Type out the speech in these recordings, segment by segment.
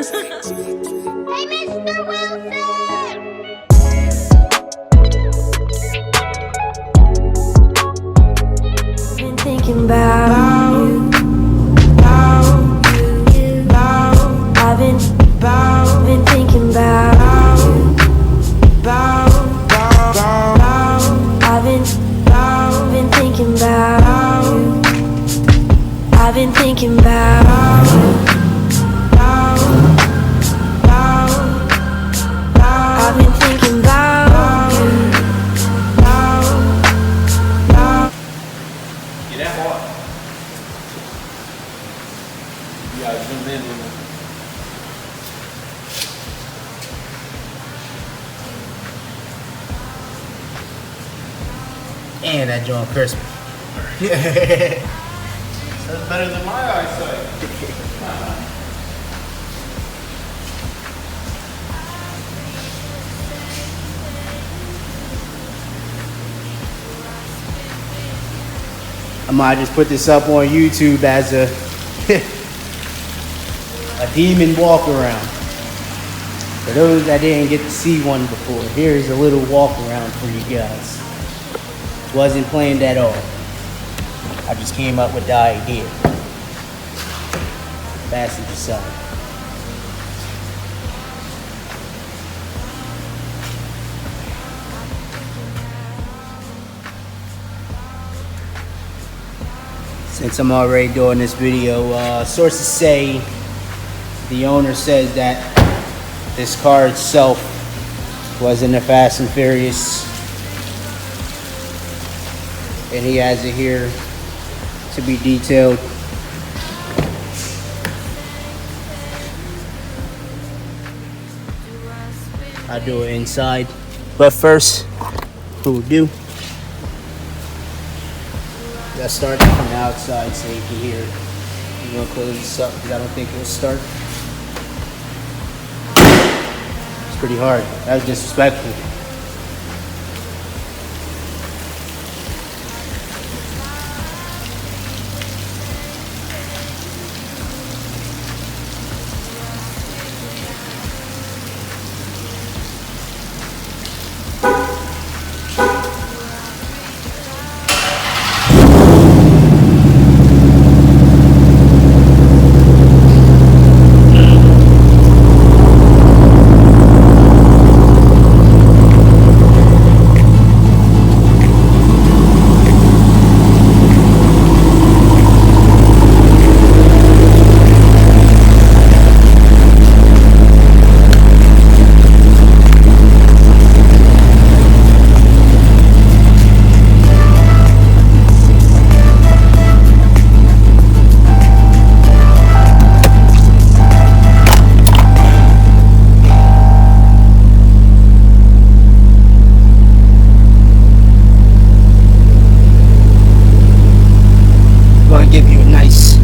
Hey, Mr. Wilson! Been thinking about you. I've been thinking about you. I've been thinking about you. I've been thinking about you. I've been thinking about you. Get that hard. You gotta zoom in with it. And that joint crispy. That's better than my eyesight. I might just put this up on YouTube as a a demon walk around. For those that didn't get to see one before, here's a little walk around for you guys. Wasn't planned at all. I just came up with the idea. Passenger side. Since I'm already doing this video, sources say the owner says that this car itself was in the Fast and Furious, and he has it here to be detailed. I'll do it inside, but first, we'll do. Let's start from the outside so you can hear it. I'm gonna close this up because I don't think it'll start. It's pretty hard. That was disrespectful. Give you a nice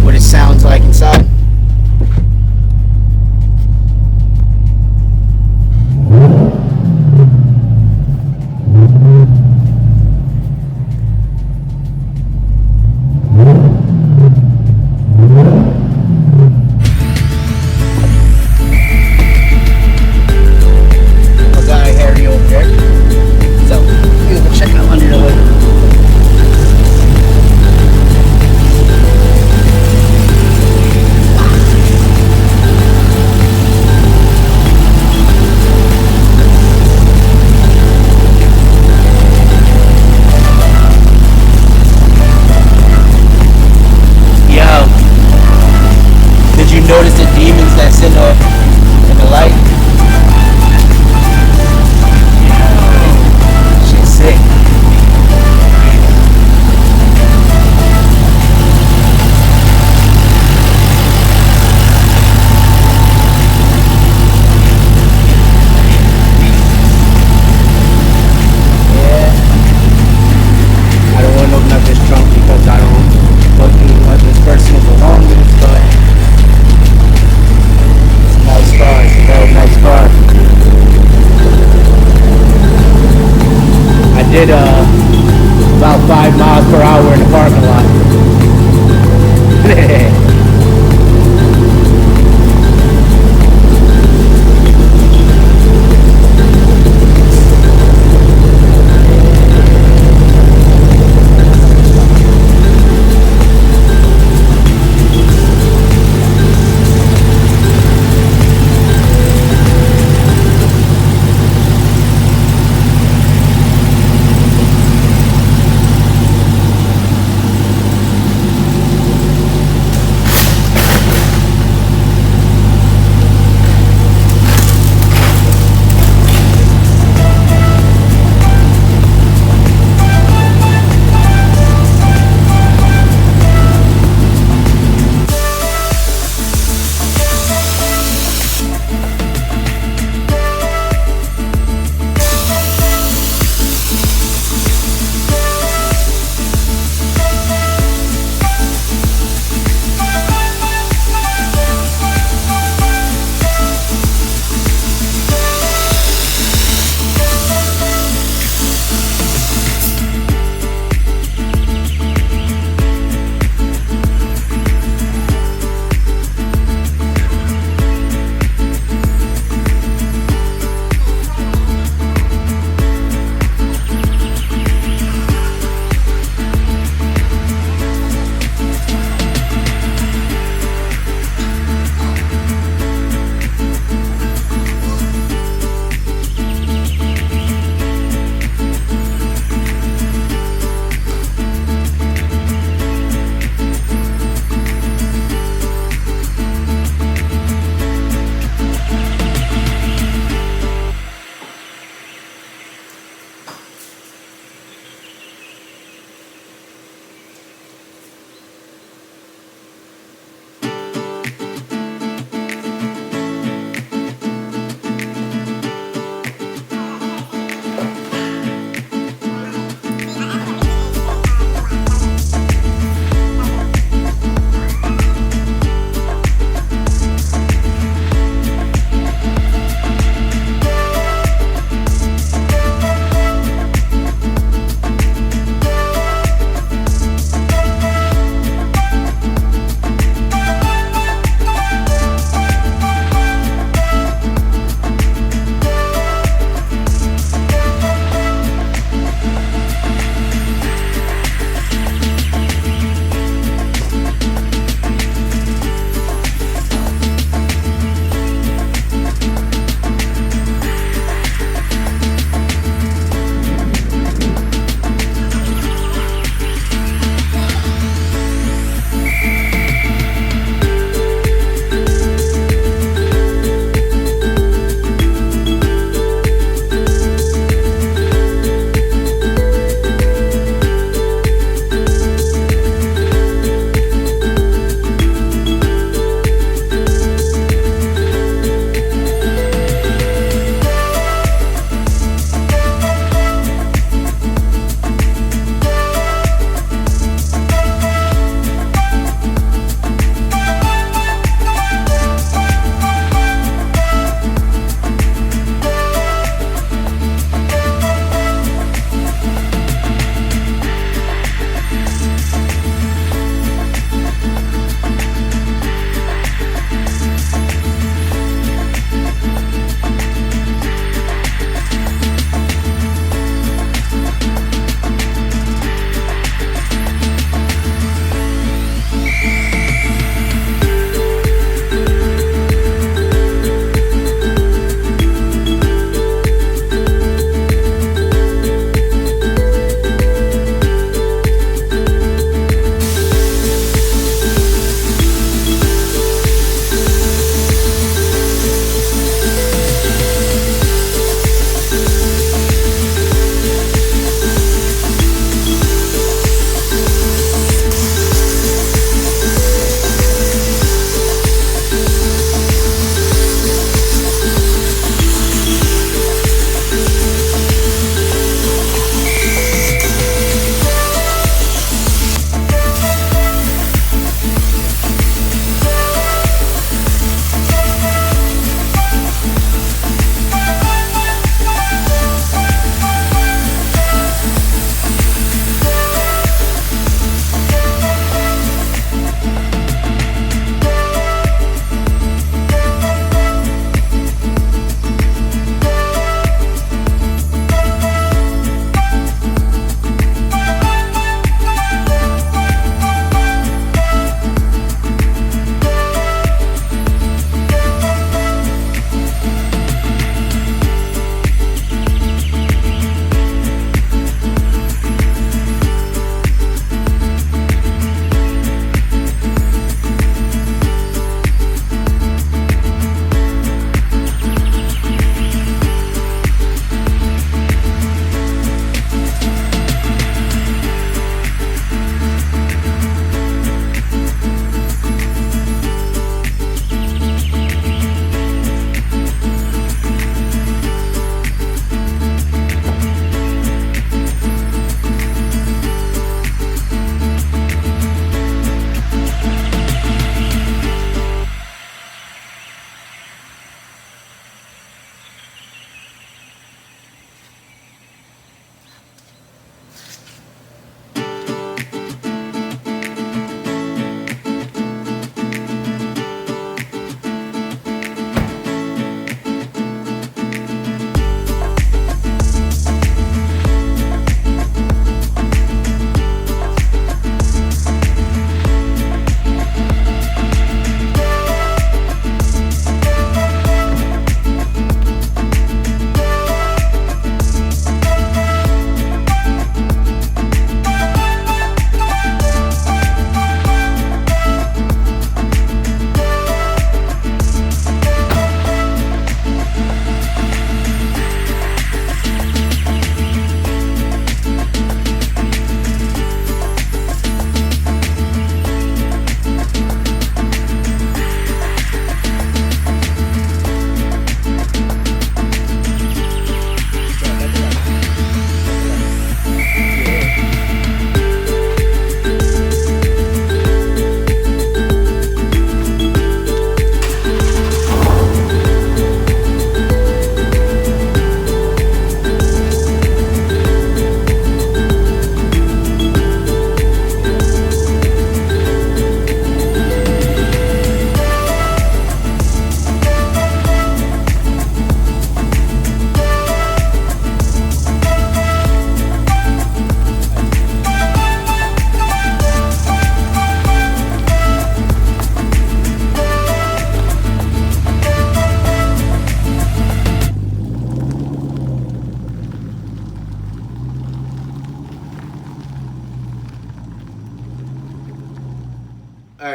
what it sounds like inside. I got a Harry over there, so we'll check out under the hood. Notice the demons that's in the light? She's sick. Yeah. I don't want to open up this trunk because I don't want this person to belong to this, but nice cars, very nice.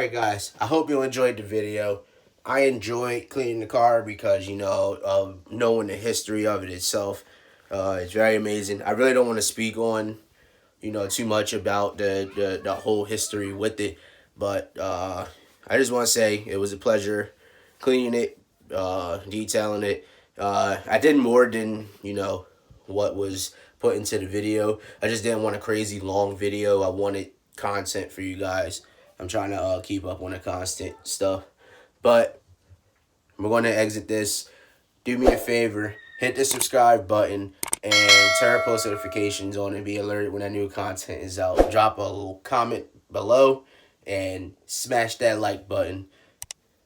Alright guys, I hope you enjoyed the video. I enjoyed cleaning the car because, you know, of knowing the history of it itself. It's very amazing. I really don't want to speak on, you know, too much about the whole history with it. But I just want to say it was a pleasure cleaning it, detailing it. I did more than, you know, what was put into the video. I just didn't want a crazy long video. I wanted content for you guys. I'm trying to keep up on the constant stuff. But we're going to exit this. Do me a favor, hit the subscribe button and turn post notifications on and be alerted when that new content is out. Drop a little comment below and smash that like button.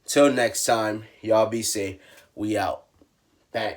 Till next time, y'all be safe. We out. Bang.